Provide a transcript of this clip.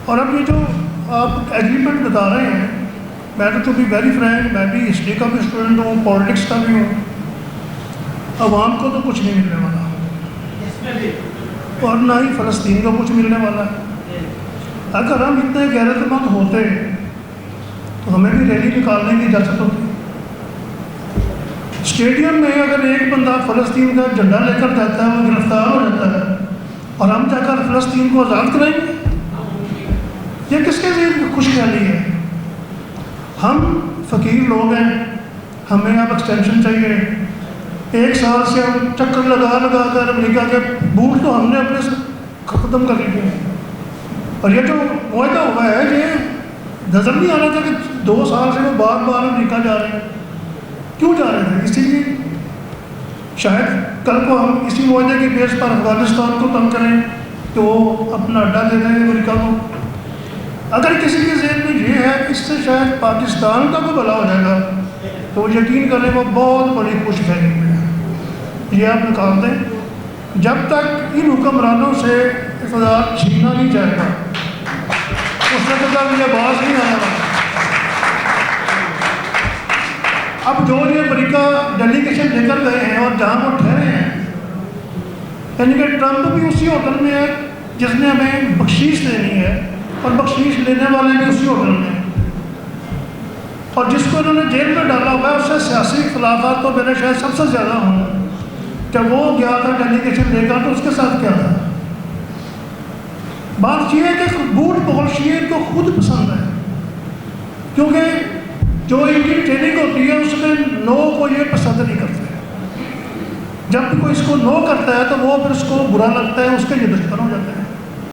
اور اب یہ جو آپ ایگریمنٹ بتا رہے ہیں، میں تو بی ویری فرینک، میں بھی ہسٹری کا بھی اسٹوڈنٹ ہوں، پالیٹکس کا بھی ہوں، عوام کو تو کچھ نہیں ملنے والا اور نہ ہی فلسطین کو کچھ ملنے والا ہے۔ اگر ہم اتنے غیرت مند ہوتے تو ہمیں بھی ریلی نکالنے کی اجازت ہوتی۔ اسٹیڈیم میں اگر ایک بندہ فلسطین کا جھنڈا لے کر جاتا ہے وہ گرفتار ہو جاتا ہے اور ہم جا کر فلسطین کو آزاد کرائیں گے، یہ کس کے ذہن میں خوش خیالی ہے؟ ہم فقیر لوگ ہیں، ہمیں اب ایکسٹینشن چاہیے۔ 1 سال سے ہم چکر لگا لگا کر امریکہ کے بوٹ تو ہم نے اپنے سے ختم کر لیے، اور یہ جو معاہدہ ہوا ہے یہ نظر نہیں آ رہا تھا کہ 2 سال سے وہ بار بار امریکہ جا رہے ہیں۔ کیوں جا رہے تھے؟ اسی لیے شاید کل کو ہم اسی معاہدے کی بیس پر افغانستان کو تنگ کریں کہ وہ اپنا اڈا دے دیں امریکہ کو۔ اگر کسی کے ذہن میں یہ ہے کہ اس سے شاید پاکستان کا کوئی بھلا ہو جائے گا تو یقین کریں وہ بہت بڑی خوش فہمی میں ہے۔ یہ آپ نکال دیں، جب تک ان حکمرانوں سے اقتدار چھینا نہیں جائے گا اس وقت تک یہ باز نہیں آنے والا۔ اب جو یہ امریکہ ڈیلیگیشن لے کر گئے ہیں اور جہاں وہ ٹھہرے ہیں، یعنی کہ ٹرمپ بھی اسی ہوٹل میں ہے جس نے ہمیں بخشیش دینی ہے اور بخشیش لینے والے بھی اسی ہوٹل میں ہیں، اور جس کو انہوں نے جیل میں ڈالا ہوا ہے اس سے سیاسی اختلافات تو میرے شاید سب سے زیادہ ہوں۔ جب وہ گیا تھا ڈیلیگیشن لے کر تو اس کے ساتھ کیا تھا؟ بات یہ ہے کہ بوٹ بغل شیعہ کو خود پسند ہے، کیونکہ جو ان کی ٹریننگ ہوتی ہے اس میں نو کو یہ پسند نہیں کرتے۔ جب کوئی اس کو نو کرتا ہے تو وہ پھر اس کو برا لگتا ہے، اس کے یہ دشمن ہو جاتے ہیں۔